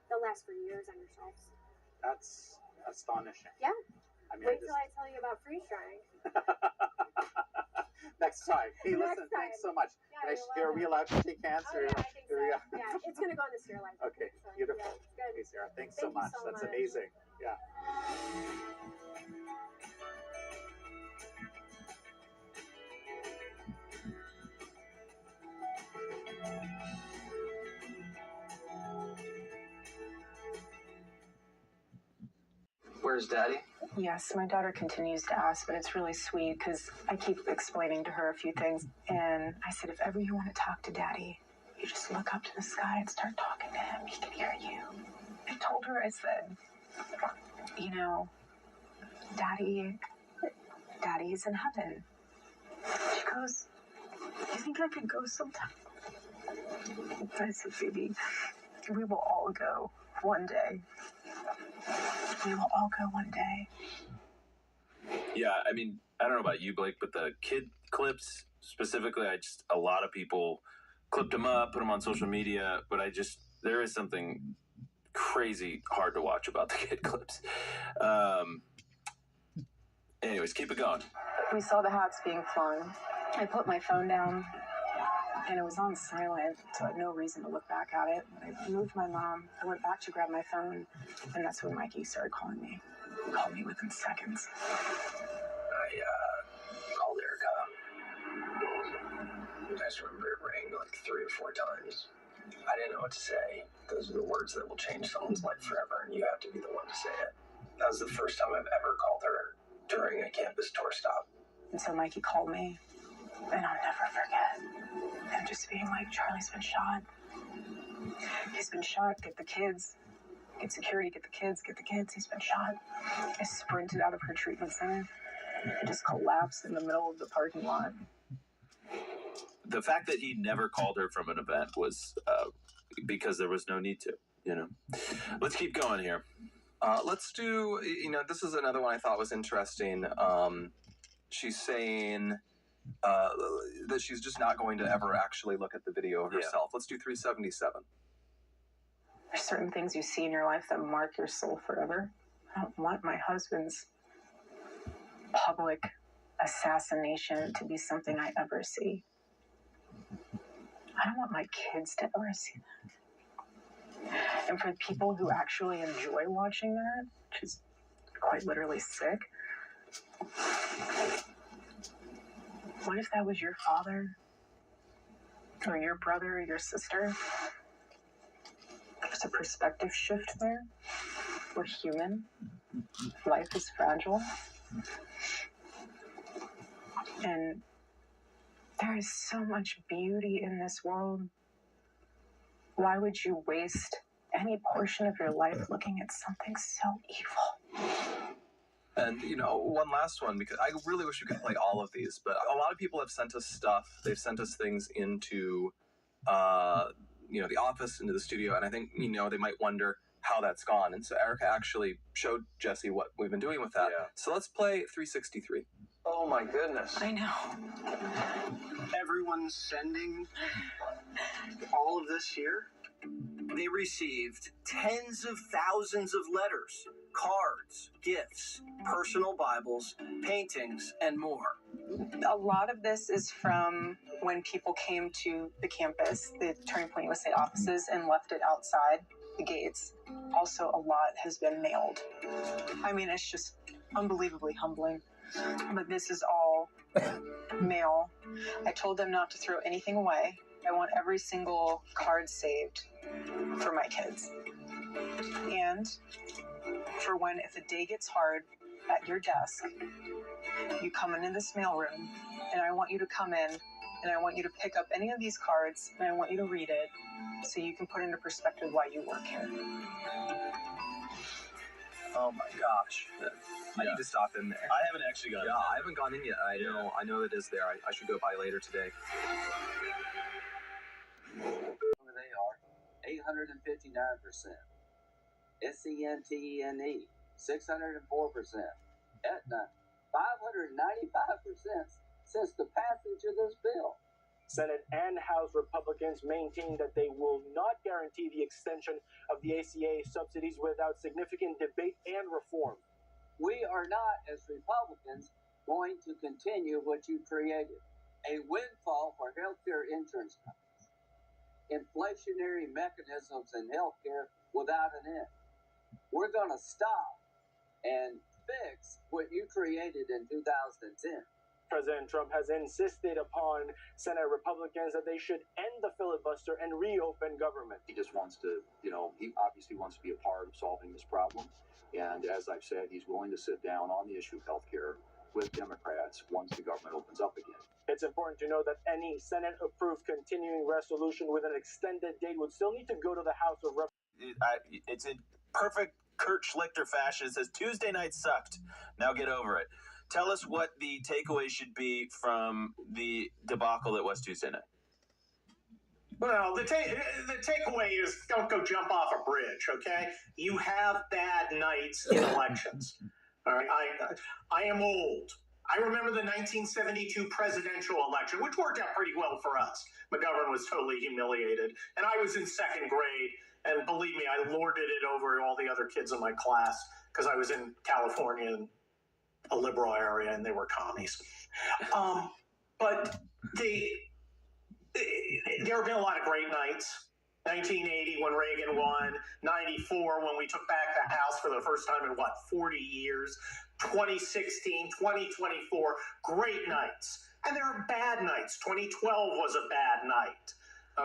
They'll last for years on your shelves. That's astonishing. Yeah. I mean, Wait till I tell you about freeze drying. Next time. Hey, listen, thanks so much. Yeah, are we allowed to take hands? Oh, yeah, I think so. Yeah, it's going to go in the sphere life. Okay, so, beautiful. Yeah, good. Hey, Sarah, thanks Thank so much. so That's much. amazing. Yeah. Where's Daddy? Yes, my daughter continues to ask, but it's really sweet because I keep explaining to her a few things. And I said, if ever you want to talk to Daddy, you just look up to the sky and start talking to him. He can hear you. I told her, I said, you know, Daddy is in heaven. She goes, you think I could go sometime? I said, baby, we will all go one day. We will all go one day. Yeah, I mean, I don't know about you, Blake, but the kid clips specifically, a lot of people clipped them up, put them on social media, but there is something crazy hard to watch about the kid clips. Anyways, keep it going. We saw the hats being flung. I put my phone down, and it was on silent, so I had no reason to look back at it. When I moved my mom, I went back to grab my phone, and that's when Mikey started calling me. He called me within seconds. I called Erica. I just remember it rang like 3 or 4 times. I didn't know what to say. Those are the words that will change someone's life forever, and you have to be the one to say it. That was the first time I've ever called her during a campus tour stop. And so Mikey called me, and I'll never forget him just being like, Charlie's been shot. He's been shot. Get the kids. Get security. Get the kids. Get the kids. He's been shot. I sprinted out of her treatment center and just collapsed in the middle of the parking lot. The fact that he never called her from an event was because there was no need to, you know. Let's keep going here. Let's do, this is another one I thought was interesting. She's saying that she's just not going to ever actually look at the video of herself. Yeah. Let's do 377. There's certain things you see in your life that mark your soul forever. I don't want my husband's public assassination to be something I ever see. I don't want my kids to ever see that. And for people who actually enjoy watching that, which is quite literally sick, what if that was your father? Or your brother or your sister? There's a perspective shift there. We're human. Life is fragile. And there is so much beauty in this world. Why would you waste any portion of your life looking at something so evil? And, one last one, because I really wish we could play all of these, but a lot of people have sent us stuff. They've sent us things into, the office, into the studio, and I think, they might wonder how that's gone. And so Erica actually showed Jesse what we've been doing with that. Yeah. So let's play 363. Oh my goodness. I know. Everyone's sending all of this here. They received tens of thousands of letters, cards, gifts, personal Bibles, paintings, and more. A lot of this is from when people came to the campus, the Turning Point USA offices, and left it outside the gates. Also, a lot has been mailed. I mean, it's just unbelievably humbling. But this is all mail. I told them not to throw anything away. I want every single card saved for my kids. And for when, if the day gets hard at your desk, you come into this mailroom, and I want you to come in, and I want you to pick up any of these cards, and I want you to read it, so you can put into perspective why you work here. Oh my gosh. I need to stop in there. I haven't actually gone in. I haven't gone in yet. I know it is there. I should go by later today. They are 859%. SCNTENE 604%. Aetna 595% since the passage of this bill. Senate and House Republicans maintain that they will not guarantee the extension of the ACA subsidies without significant debate and reform. We are not, as Republicans, going to continue what you created, a windfall for healthcare insurance companies, inflationary mechanisms in healthcare without an end. We're going to stop and fix what you created in 2010. President Trump has insisted upon Senate Republicans that they should end the filibuster and reopen government. He just wants to, he obviously wants to be a part of solving this problem. And as I've said, he's willing to sit down on the issue of health care with Democrats once the government opens up again. It's important to know that any Senate-approved continuing resolution with an extended date would still need to go to the House of Representatives. It's in perfect Kirk Schlichter fashion. It says Tuesday night sucked. Now get over it. Tell us what the takeaway should be from the debacle that was Tuesday night. Well, the takeaway is don't go jump off a bridge, okay? You have bad nights in elections. All right, I am old. I remember the 1972 presidential election, which worked out pretty well for us. McGovern was totally humiliated, and I was in second grade. And believe me, I lorded it over all the other kids in my class because I was in California, in a liberal area, and they were commies. But there have been a lot of great nights. 1980 when Reagan won, 94 when we took back the House for the first time in, 40 years, 2016, 2024, great nights. And there are bad nights. 2012 was a bad night.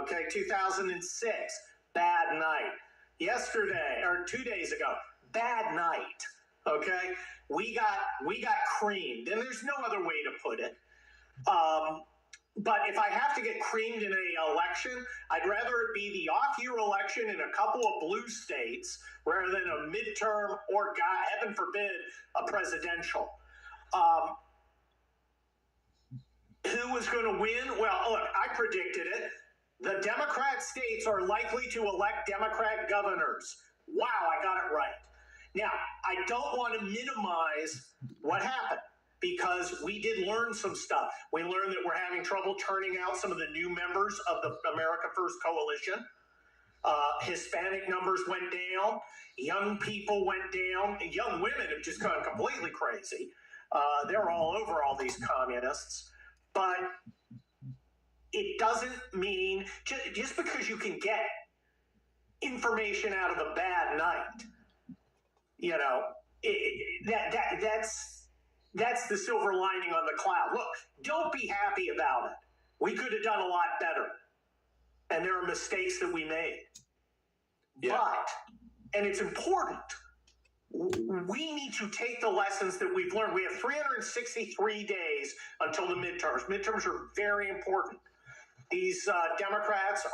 Okay, 2006, bad night. Yesterday, or 2 days ago, bad night. Okay, we got creamed, and there's no other way to put it. But if I have to get creamed in an election, I'd rather it be the off-year election in a couple of blue states rather than a midterm or, God, heaven forbid, a presidential. Who was going to win? Well, look, I predicted it. The Democrat states are likely to elect Democrat governors. Wow, I got it right. Now, I don't want to minimize what happened because we did learn some stuff. We learned that we're having trouble turning out some of the new members of the America First Coalition. Hispanic numbers went down. Young people went down. And young women have just gone completely crazy. They're all over all these communists. But it doesn't mean just because you can get information out of a bad night, that's the silver lining on the cloud. Look, don't be happy about it. We could have done a lot better. And there are mistakes that we made. Yeah. But, and it's important, we need to take the lessons that we've learned. We have 363 days until the midterms. Midterms are very important. These Democrats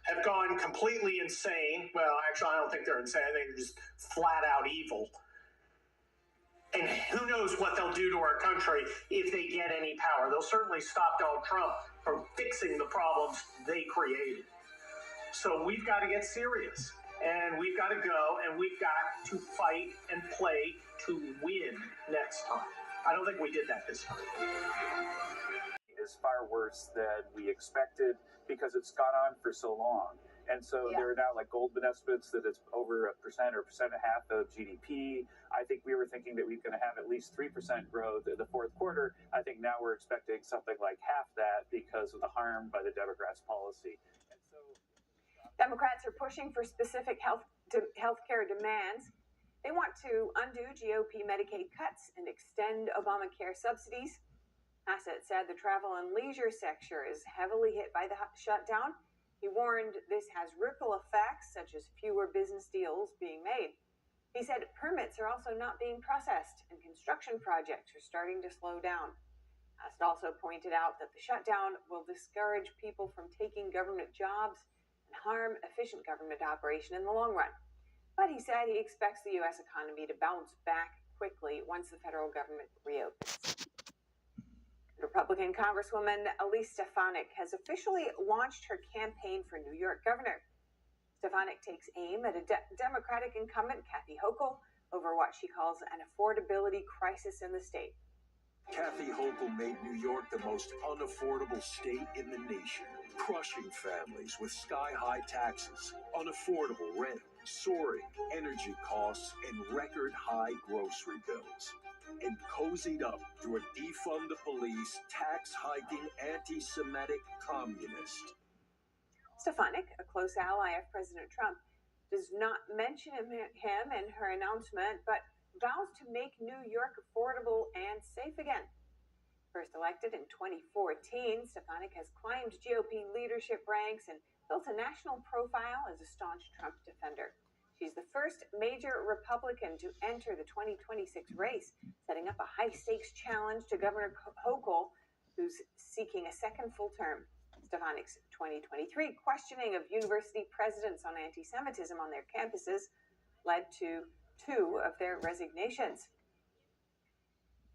have gone completely insane. Well, actually, I don't think they're insane. I think they're just flat out evil. And who knows what they'll do to our country if they get any power. They'll certainly stop Donald Trump from fixing the problems they created. So we've got to get serious. And we've got to go, and we've got to fight and play to win next time. I don't think we did that this time. Is far worse than we expected because it's gone on for so long. And so there are now like Goldman estimates that it's over 1% or 1.5% of GDP. I think we were thinking that we were going to have at least 3% growth in the fourth quarter. I think now we're expecting something like half that because of the harm by the Democrats' policy. And so Democrats are pushing for specific healthcare demands. They want to undo GOP Medicaid cuts and extend Obamacare subsidies. Hassett said the travel and leisure sector is heavily hit by the shutdown. He warned this has ripple effects, such as fewer business deals being made. He said permits are also not being processed and construction projects are starting to slow down. Hassett also pointed out that the shutdown will discourage people from taking government jobs and harm efficient government operation in the long run. But he said he expects the U.S. economy to bounce back quickly once the federal government reopens. Republican Congresswoman Elise Stefanik has officially launched her campaign for New York governor. Stefanik takes aim at a Democratic incumbent, Kathy Hochul, over what she calls an affordability crisis in the state. Kathy Hochul made New York the most unaffordable state in the nation, crushing families with sky-high taxes, unaffordable rent, soaring energy costs, and record-high grocery bills. And cozied up through a defund the police, tax-hiking, anti-Semitic communist. Stefanik, a close ally of President Trump, does not mention him in her announcement, but vows to make New York affordable and safe again. First elected in 2014, Stefanik has climbed GOP leadership ranks and built a national profile as a staunch Trump defender. She's the first major Republican to enter the 2026 race, setting up a high-stakes challenge to Governor Hochul, who's seeking a second full term. Stefanik's 2023 questioning of university presidents on anti-Semitism on their campuses led to 2 of their resignations.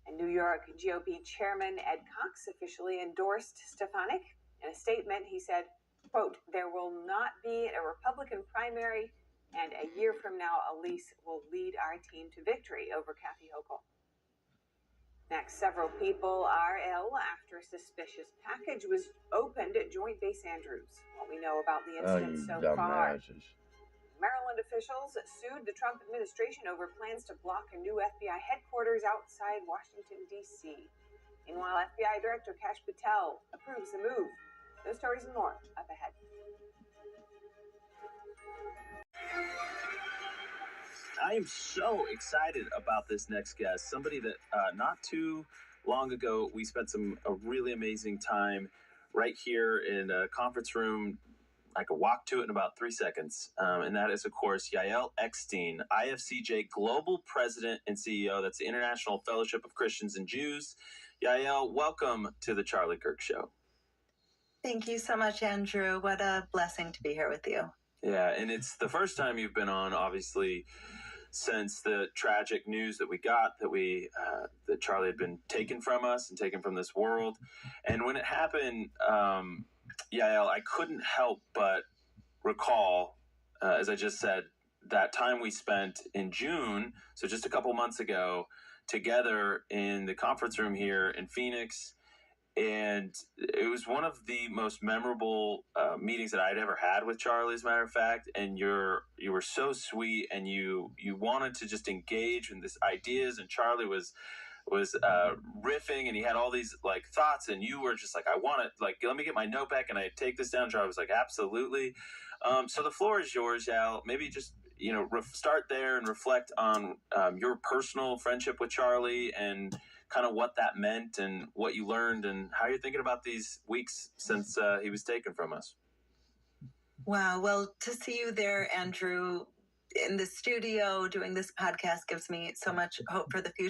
And New York GOP Chairman Ed Cox officially endorsed Stefanik. In a statement, he said, quote, "There will not be a Republican primary, and a year from now, Elise will lead our team to victory over Kathy Hochul." Next, several people are ill after a suspicious package was opened at Joint Base Andrews. What we know about the incident so far. Maryland officials sued the Trump administration over plans to block a new FBI headquarters outside Washington, D.C. Meanwhile, FBI Director Kash Patel approves the move. Those stories and more up ahead. I am so excited about this next guest. Somebody that not too long ago, we spent a really amazing time right here in a conference room. I could walk to it in about 3 seconds. And that is, of course, Yael Eckstein, IFCJ Global President and CEO. That's the International Fellowship of Christians and Jews. Yael, welcome to the Charlie Kirk Show. Thank you so much, Andrew. What a blessing to be here with you. Yeah, and it's the first time you've been on, obviously, since the tragic news that we got that Charlie had been taken from us and taken from this world. And when it happened, Yael, I couldn't help but recall, as I just said, that time we spent in June, so just a couple months ago, together in the conference room here in Phoenix. And it was one of the most memorable meetings that I'd ever had with Charlie, as a matter of fact. And you were so sweet, and you wanted to just engage in these ideas. And Charlie was riffing, and he had all these like thoughts, and you were just like, I want it, like, let me get my notebook and I take this down. Charlie was like, absolutely. So the floor is yours, Al. Maybe just start there and reflect on your personal friendship with Charlie and kind of what that meant and what you learned and how you're thinking about these weeks since he was taken from us. Wow. Well, to see you there, Andrew, in the studio doing this podcast gives me so much hope for the future.